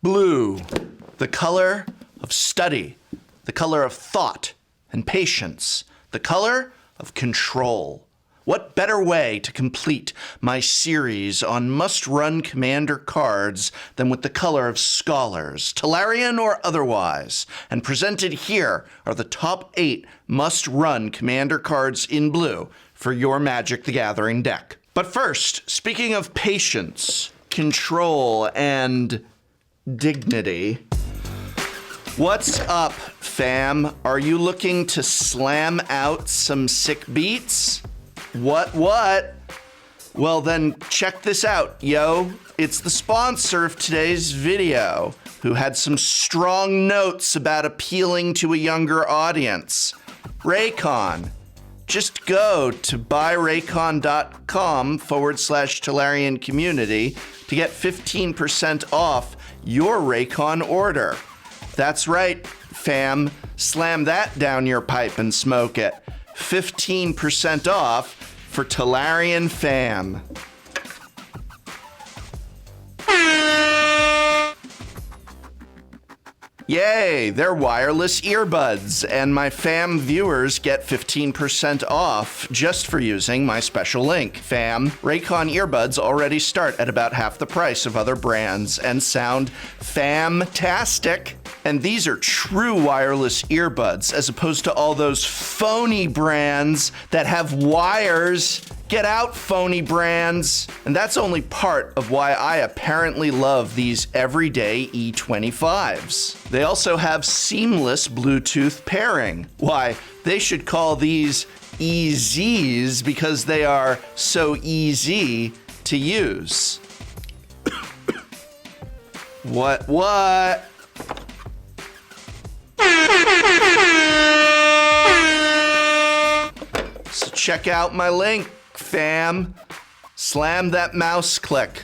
Blue, the color of study, the color of thought and patience, the color of control. What better way to complete my series on must-run commander cards than with the color of scholars, Tolarian or otherwise? And presented here are the top 8 must-run commander cards in blue for your Magic the Gathering deck. But first, speaking of patience, control, and dignity, what's up, fam? Are you looking to slam out some sick beats? What? Well then, check this out, yo. It's the sponsor of today's video, who had some strong notes about appealing to a younger audience. Raycon. Just go to buyraycon.com/Tolarian community to get 15% off your Raycon order. That's right, fam. Slam that down your pipe and smoke it. 15% off for Tolarian fam. Yay, they're wireless earbuds, and my fam viewers get 15% off just for using my special link. Fam, Raycon earbuds already start at about half the price of other brands and sound famtastic. And these are true wireless earbuds, as opposed to all those phony brands that have wires. Get out, phony brands. And that's only part of why I apparently love these everyday E25s. They also have seamless Bluetooth pairing. Why, they should call these EZs because they are so easy to use. What? So check out my link, fam. Slam that mouse click.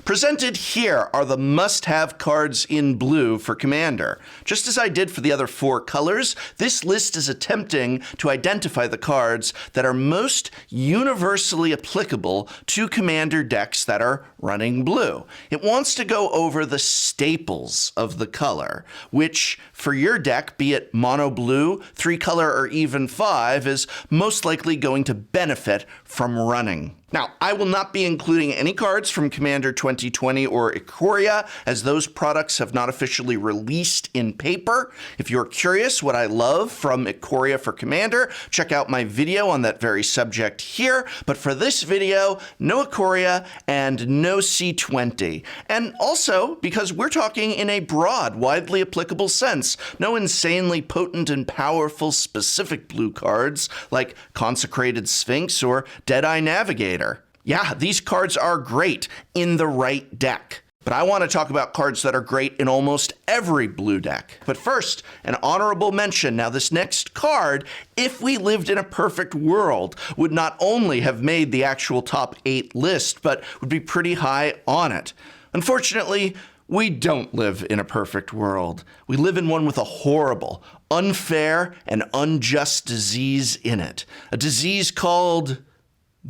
Presented here are the must-have cards in blue for Commander. Just as I did for the other 4 colors, this list is attempting to identify the cards that are most universally applicable to Commander decks that are running blue. It wants to go over the staples of the color, which for your deck, be it mono blue, 3-color, or even 5, is most likely going to benefit from running. Now, I will not be including any cards from Commander 2020 or Ikoria, as those products have not officially released in paper. If you're curious what I love from Ikoria for Commander, check out my video on that very subject here. But for this video, no Ikoria and no C20. And also, because we're talking in a broad, widely applicable sense, no insanely potent and powerful specific blue cards like Consecrated Sphinx or Deadeye Navigator. Yeah, these cards are great in the right deck. But I want to talk about cards that are great in almost every blue deck. But first, an honorable mention. Now, this next card, if we lived in a perfect world, would not only have made the actual top 8 list, but would be pretty high on it. Unfortunately, we don't live in a perfect world. We live in one with a horrible, unfair, and unjust disease in it. A disease called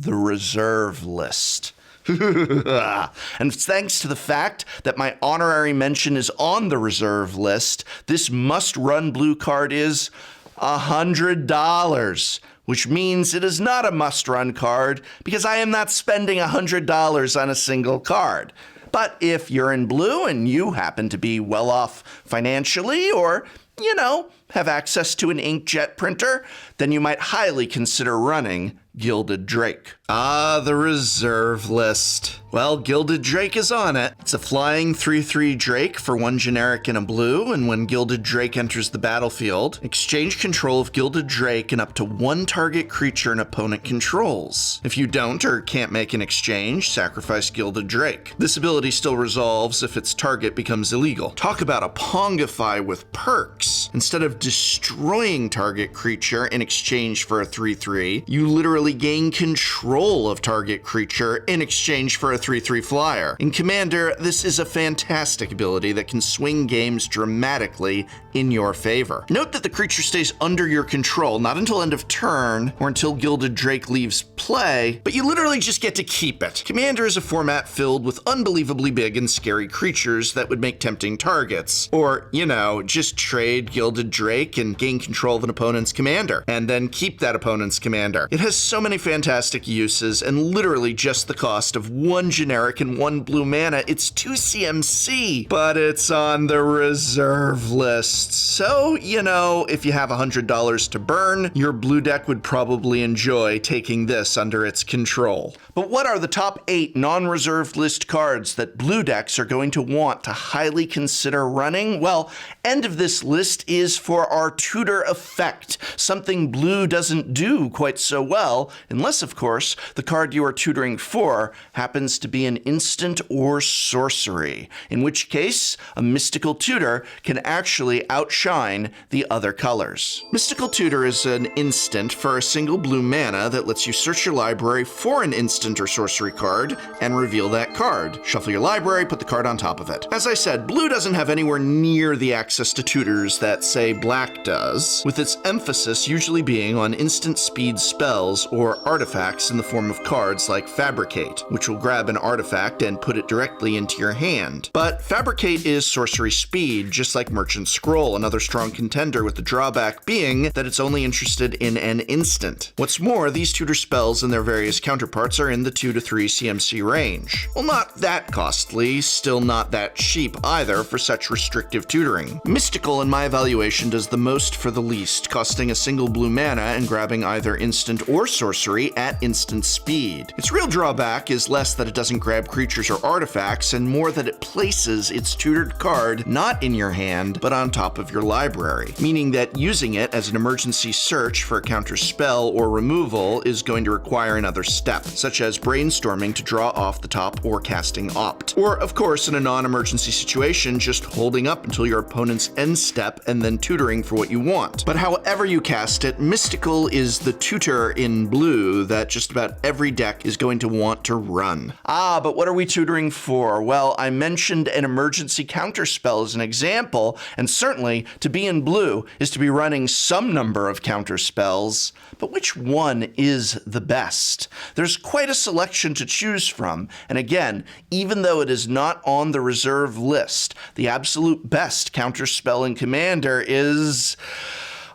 the reserve list. And thanks to the fact that my honorary mention is on the reserve list, this must-run blue card is $100, which means it is not a must-run card because I am not spending $100 on a single card. But if you're in blue and you happen to be well off financially, or, you know, have access to an inkjet printer, then you might highly consider running Gilda Drake. Ah, the reserve list. Well, Gilda Drake is on it. It's a flying 3/3 Drake for 1 generic and a blue, and when Gilda Drake enters the battlefield, exchange control of Gilda Drake and up to 1 target creature an opponent controls. If you don't or can't make an exchange, sacrifice Gilda Drake. This ability still resolves if its target becomes illegal. Talk about a Ponga Phi with perks. Instead of of destroying target creature in exchange for a 3/3, you literally gain control of target creature in exchange for a 3/3 flyer. In Commander, this is a fantastic ability that can swing games dramatically in your favor. Note that the creature stays under your control, not until end of turn or until Gilda Drake leaves play, but you literally just get to keep it. Commander is a format filled with unbelievably big and scary creatures that would make tempting targets. Or, you know, just trade Gilda Drake and gain control of an opponent's commander, and then keep that opponent's commander. It has so many fantastic uses, and literally just the cost of 1 generic and 1 blue mana. It's 2 CMC, but it's on the reserve list. So, you know, if you have $100 to burn, your blue deck would probably enjoy taking this under its control. But what are the top 8 non-reserved list cards that blue decks are going to want to highly consider running? Well, end of this list is for our Tutor effect, something blue doesn't do quite so well, unless, of course, the card you are tutoring for happens to be an instant or sorcery, in which case a mystical tutor can actually outshine the other colors. Mystical Tutor is an instant for a single blue mana that lets you search your library for an instant or sorcery card and reveal that card. Shuffle your library, put the card on top of it. As I said, blue doesn't have anywhere near the access to tutors that, say, black does, with its emphasis usually being on instant speed spells or artifacts in the form of cards like Fabricate, which will grab an artifact and put it directly into your hand. But Fabricate is sorcery speed, just like Merchant Scroll, another strong contender, with the drawback being that it's only interested in an instant. What's more, these tutor spells and their various counterparts are in the 2 to 3 CMC range. Well, not that costly, still not that cheap either for such restrictive tutoring. Mystical, in my evaluation, does the most for the least, costing a single blue mana and grabbing either instant or sorcery at instant speed. Its real drawback is less that it doesn't grab creatures or artifacts, and more that it places its tutored card not in your hand, but on top of your library, meaning that using it as an emergency search for a counter spell or removal is going to require another step, such as brainstorming to draw off the top or casting Opt. Or, of course, in a non-emergency situation, just holding up until your opponent's end step and then tutoring for what you want. But however you cast it, Mystical is the tutor in blue that just about every deck is going to want to run. But what are we tutoring for? Well, I mentioned an emergency counterspell as an example, and certainly to be in blue is to be running some number of counterspells. But which one is the best? There's quite a selection to choose from, and again, even though it is not on the reserve list, the absolute best counterspell in Commander is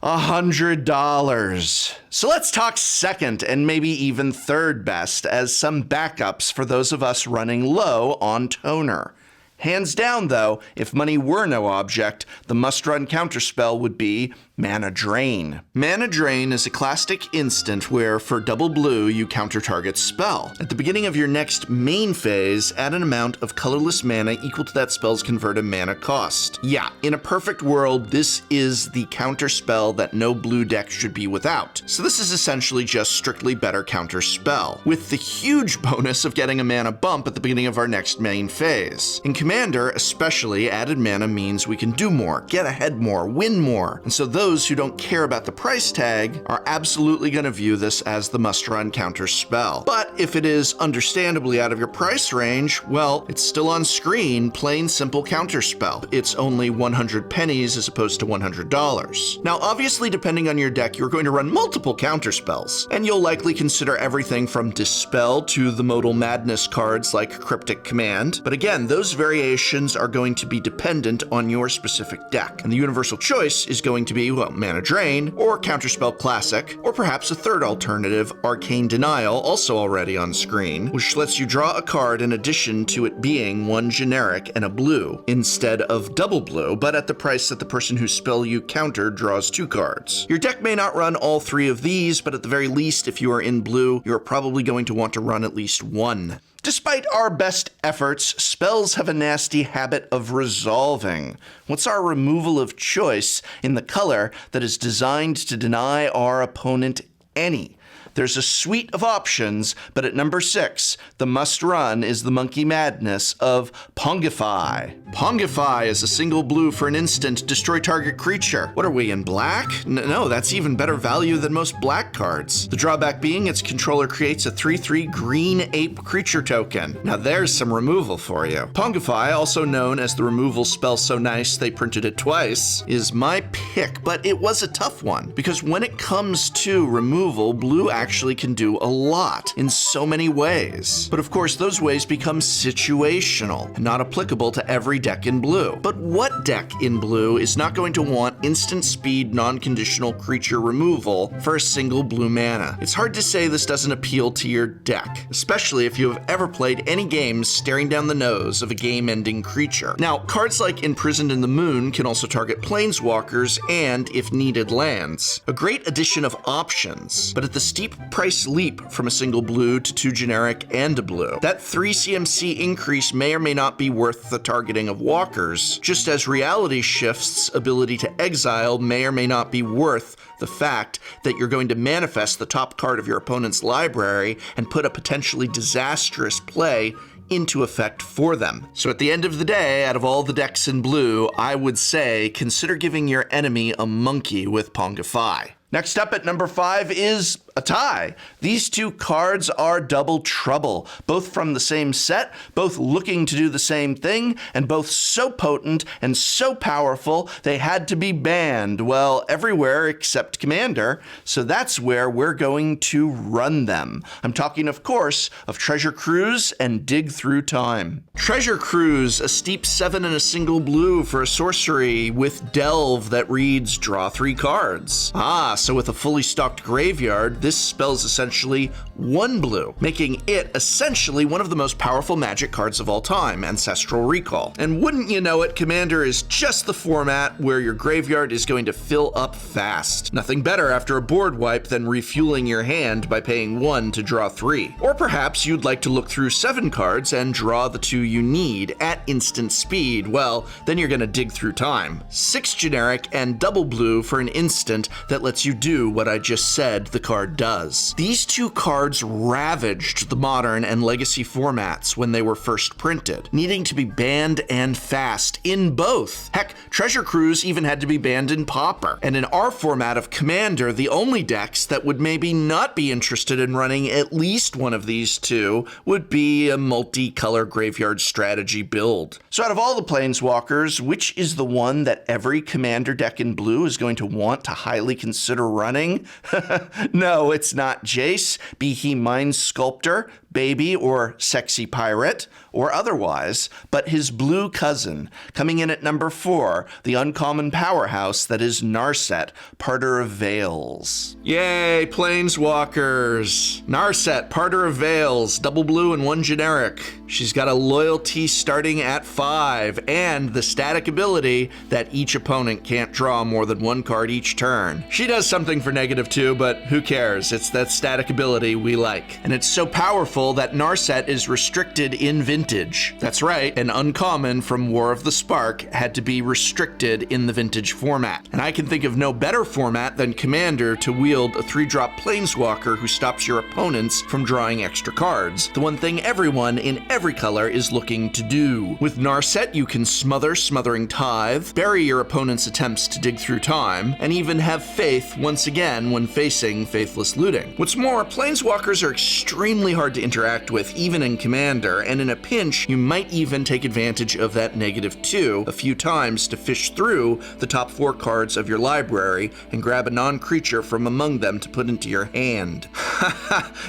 $100. So let's talk second and maybe even third best as some backups for those of us running low on toner. Hands down, though, if money were no object, the must-run counterspell would be Mana Drain. Mana Drain is a classic instant where, for double blue, you counter target spell. At the beginning of your next main phase, add an amount of colorless mana equal to that spell's converted mana cost. Yeah, in a perfect world, this is the counter spell that no blue deck should be without. So this is essentially just strictly better counter spell, with the huge bonus of getting a mana bump at the beginning of our next main phase. In Commander, especially, added mana means we can do more, get ahead more, win more, and so those who don't care about the price tag are absolutely going to view this as the must-run counter spell. But if it is understandably out of your price range, well, it's still on screen, plain simple counter spell. It's only 100 pennies as opposed to $100. Now, obviously, depending on your deck, you're going to run multiple counter spells, and you'll likely consider everything from Dispel to the Modal Madness cards like Cryptic Command. But again, those variations are going to be dependent on your specific deck, and the universal choice is going to be, well, Mana Drain, or Counterspell Classic, or perhaps a third alternative, Arcane Denial, also already on screen, which lets you draw a card in addition to it being one generic and a blue, instead of double blue, but at the price that the person whose spell you counter draws 2 cards. Your deck may not run all 3 of these, but at the very least, if you are in blue, you're probably going to want to run at least 1. Despite our best efforts, spells have a nasty habit of resolving. What's our removal of choice in the color that is designed to deny our opponent any? There's a suite of options, but at number 6, the must-run is the monkey madness of Ponga Phi. Ponga Phi is a single blue for an instant, destroy target creature. What are we, in black? No, that's even better value than most black cards. The drawback being its controller creates a 3/3 green ape creature token. Now there's some removal for you. Ponga Phi, also known as the removal spell so nice they printed it twice, is my pick, but it was a tough one, because when it comes to removal, blue actually can do a lot in so many ways. But of course, those ways become situational and not applicable to every deck in blue. But what deck in blue is not going to want instant speed, non-conditional creature removal for a single blue mana? It's hard to say this doesn't appeal to your deck, especially if you have ever played any games staring down the nose of a game-ending creature. Now, cards like Imprisoned in the Moon can also target planeswalkers and, if needed, lands. A great addition of options, but at the steep price leap from a single blue to 2 generic and a blue, that 3 CMC increase may or may not be worth the targeting of walkers, just as Reality Shift's ability to exile may or may not be worth the fact that you're going to manifest the top card of your opponent's library and put a potentially disastrous play into effect for them. So at the end of the day, out of all the decks in blue, I would say consider giving your enemy a monkey with Ponga Phi. Next up at number 5 is a tie. These two cards are double trouble, both from the same set, both looking to do the same thing, and both so potent and so powerful they had to be banned, well, everywhere except Commander, so that's where we're going to run them. I'm talking, of course, of Treasure Cruise and Dig Through Time. Treasure Cruise, a steep 7 and a single blue for a sorcery with Delve that reads draw 3 cards. So with a fully stocked graveyard, this spells essentially 1 blue, making it essentially one of the most powerful Magic cards of all time, Ancestral Recall. And wouldn't you know it, Commander is just the format where your graveyard is going to fill up fast. Nothing better after a board wipe than refueling your hand by paying 1 to draw 3. Or perhaps you'd like to look through 7 cards and draw the 2 you need at instant speed. Well, then you're gonna dig through time. 6 generic and double blue for an instant that lets you do what I just said the card does. These 2 cards ravaged the Modern and Legacy formats when they were first printed, needing to be banned and fast in both. Heck, Treasure Cruise even had to be banned in Pauper. And in our format of Commander, the only decks that would maybe not be interested in running at least one of these 2 would be a multicolor graveyard strategy build. So out of all the Planeswalkers, which is the one that every Commander deck in blue is going to want to highly consider running? No, it's not Jace, be he Mind Sculptor, Baby, or Sexy Pirate, or otherwise, but his blue cousin, coming in at number 4, the uncommon powerhouse that is Narset, Parter of Veils. Yay, Planeswalkers! Narset, Parter of Veils, double blue and 1 generic. She's got a loyalty starting at 5, and the static ability that each opponent can't draw more than 1 card each turn. She does something for -2, but who cares? It's that static ability we like. And it's so powerful that Narset is restricted in Vintage. That's right, an uncommon from War of the Spark had to be restricted in the Vintage format. And I can think of no better format than Commander to wield a 3-drop Planeswalker who stops your opponents from drawing extra cards. The one thing everyone in every color is looking to do. With Narset, you can smother Smothering Tithe, bury your opponent's attempts to dig through time, and even have faith once again when facing Faithless Looting. What's more, Planeswalkers are extremely hard to interact with even in Commander, and in a pinch, you might even take advantage of that -2 a few times to fish through the top 4 cards of your library and grab a non-creature from among them to put into your hand.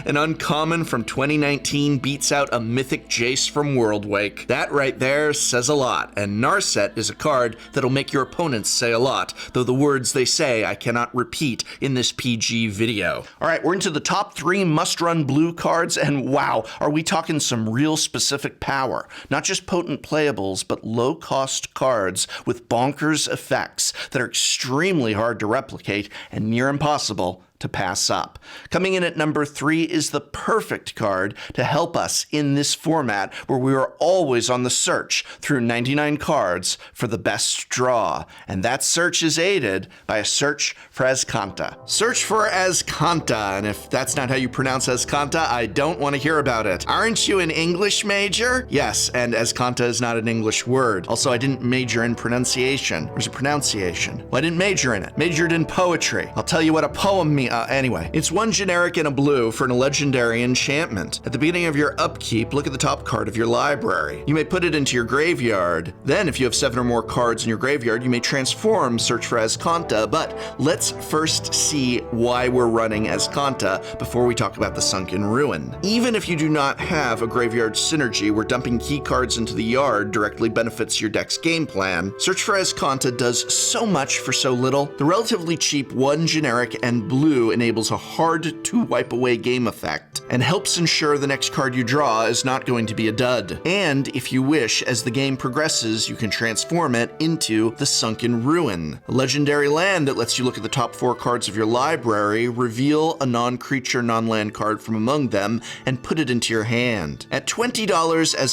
An uncommon from 2019 beats out a mythic Jace from Worldwake. That right there says a lot, and Narset is a card that'll make your opponents say a lot, though the words they say I cannot repeat in this PG video. All right, we're into the top 3 must-run blue cards, and wow, are we talking some real specific power. Not just potent playables, but low-cost cards with bonkers effects that are extremely hard to replicate and near impossible to to pass up. Coming in at number 3 is the perfect card to help us in this format where we are always on the search through 99 cards for the best draw. And that search is aided by a search for Canta. Search for Canta, and if that's not how you pronounce Canta, I don't want to hear about it. Aren't you an English major? Yes, and Canta is not an English word. Also, I didn't major in pronunciation. There's a pronunciation. Well, I didn't major in it. Majored in poetry. I'll tell you what a poem means. Anyway, it's 1 generic and a blue for a legendary enchantment. At the beginning of your upkeep, look at the top card of your library. You may put it into your graveyard. Then, if you have 7 or more cards in your graveyard, you may transform Search for Canta, but let's first see why we're running Canta before we talk about the Sunken Ruin. Even if you do not have a graveyard synergy where dumping key cards into the yard directly benefits your deck's game plan, Search for Canta does so much for so little. The relatively cheap 1 generic and blue enables a hard-to-wipe-away game effect and helps ensure the next card you draw is not going to be a dud. And if you wish, as the game progresses, you can transform it into the Sunken Ruin, a legendary land that lets you look at the top 4 cards of your library, reveal a non-creature, non-land card from among them, and put it into your hand. At $20,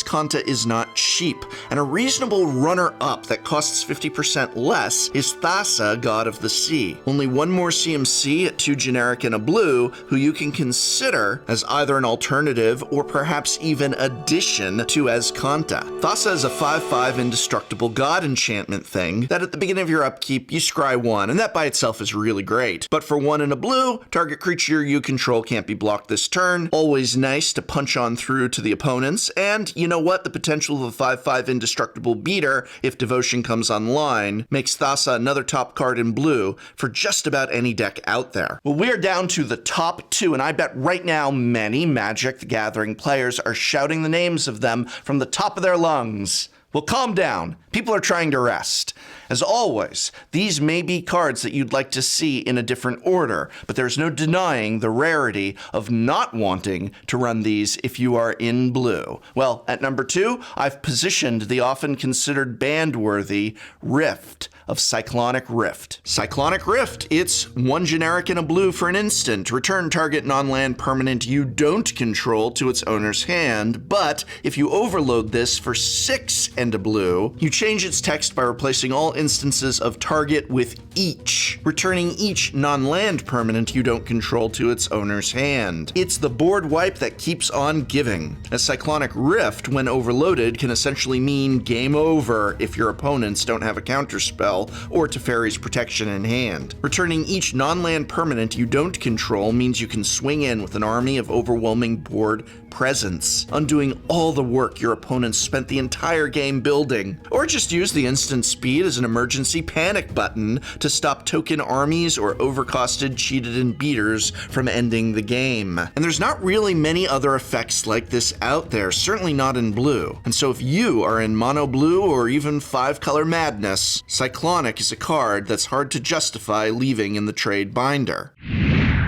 Canta is not cheap, and a reasonable runner-up that costs 50% less is Thassa, God of the Sea. Only 1 more CMC at 2 generic and a blue, who you can consider as either an alternative or perhaps even addition to Canta. Thassa is a 5/5 indestructible god enchantment thing that at the beginning of your upkeep you scry 1, and that by itself is really great. But for 1 and a blue, target creature you control can't be blocked this turn. Always nice to punch on through to the opponents, and you know what? The potential of a 5/5 indestructible beater, if Devotion comes online, makes Thassa another top card in blue for just about any deck out there. Well, we're down to the top 2, and I bet right now many Magic the Gathering players are shouting the names of them from the top of their lungs. Well, calm down. People are trying to rest. As always, these may be cards that you'd like to see in a different order, but there's no denying the rarity of not wanting to run these if you are in blue. Well, at number 2, I've positioned the often considered banned-worthy Rift of Cyclonic Rift. Cyclonic Rift, it's 1 generic and a blue for an instant. Return target non-land permanent you don't control to its owner's hand, but if you overload this for 6 and a blue, you change its text by replacing all instances of target with each, returning each non-land permanent you don't control to its owner's hand. It's the board wipe that keeps on giving. A Cyclonic Rift, when overloaded, can essentially mean game over if your opponents don't have a counterspell or Teferi's protection in hand. Returning each non-land permanent you don't control means you can swing in with an army of overwhelming board presence, undoing all the work your opponents spent the entire game building. Or just use the instant speed as an emergency panic button to stop token armies or overcosted, cheated, and beaters from ending the game. And there's not really many other effects like this out there, certainly not in blue. And so if you are in mono blue or even 5-color madness, Cyclonic is a card that's hard to justify leaving in the trade binder.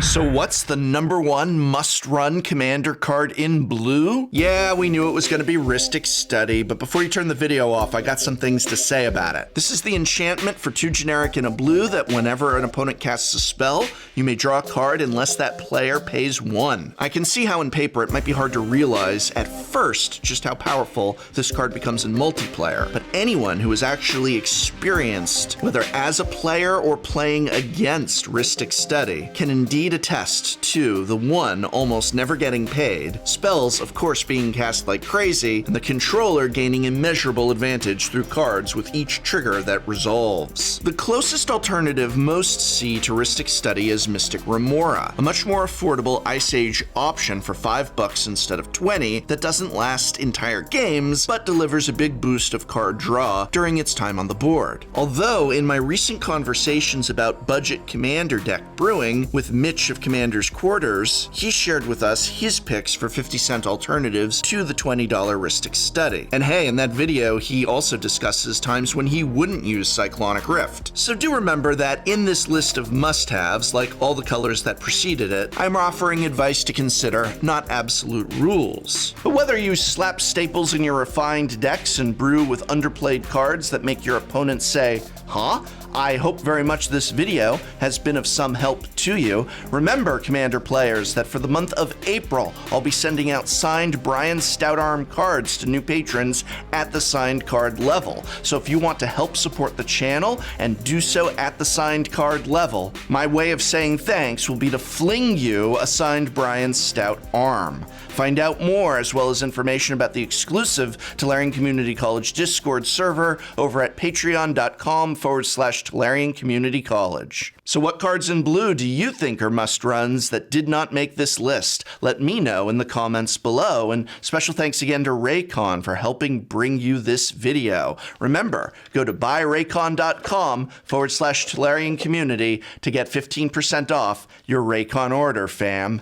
So what's the number 1 must-run commander card in blue? Yeah, we knew it was going to be Ristic Study, but before you turn the video off, I got some things to say about it. This is the enchantment for 2 generic and a blue that whenever an opponent casts a spell, you may draw a card unless that player pays 1. I can see how in paper it might be hard to realize at first just how powerful this card becomes in multiplayer, but anyone who has actually experienced, whether as a player or playing against Ristic Study, can indeed attest to the 1 almost never getting paid, spells of course being cast like crazy, and the controller gaining immeasurable advantage through cards with each trigger that resolves. The closest alternative most see to Ristic Study is Mystic Remora, a much more affordable Ice Age option for $5 instead of 20 that doesn't last entire games, but delivers a big boost of card draw during its time on the board. Although in my recent conversations about budget commander deck brewing with Mitch of Commander's Quarters, he shared with us his picks for 50-cent alternatives to the $20 Ristic Study. And hey, in that video, he also discusses times when he wouldn't use Cyclonic Rift. So do remember that in this list of must-haves, like all the colors that preceded it, I'm offering advice to consider, not absolute rules. But whether you slap staples in your refined decks and brew with underplayed cards that make your opponents say, "Huh? I hope very much this video has been of some help to you. Remember, Commander players, that for the month of April, I'll be sending out signed Brian Stoutarm cards to new patrons at the signed card level. So if you want to help support the channel and do so at the signed card level, my way of saying thanks will be to fling you a signed Brian Stoutarm. Find out more, as well as information about the exclusive Tolarian Community College Discord server over at patreon.com/Tolarian Community College. So what cards in blue do you think are must-runs that did not make this list? Let me know in the comments below, and special thanks again to Raycon for helping bring you this video. Remember, go to buyraycon.com/Tolarian Community to get 15% off your Raycon order, fam.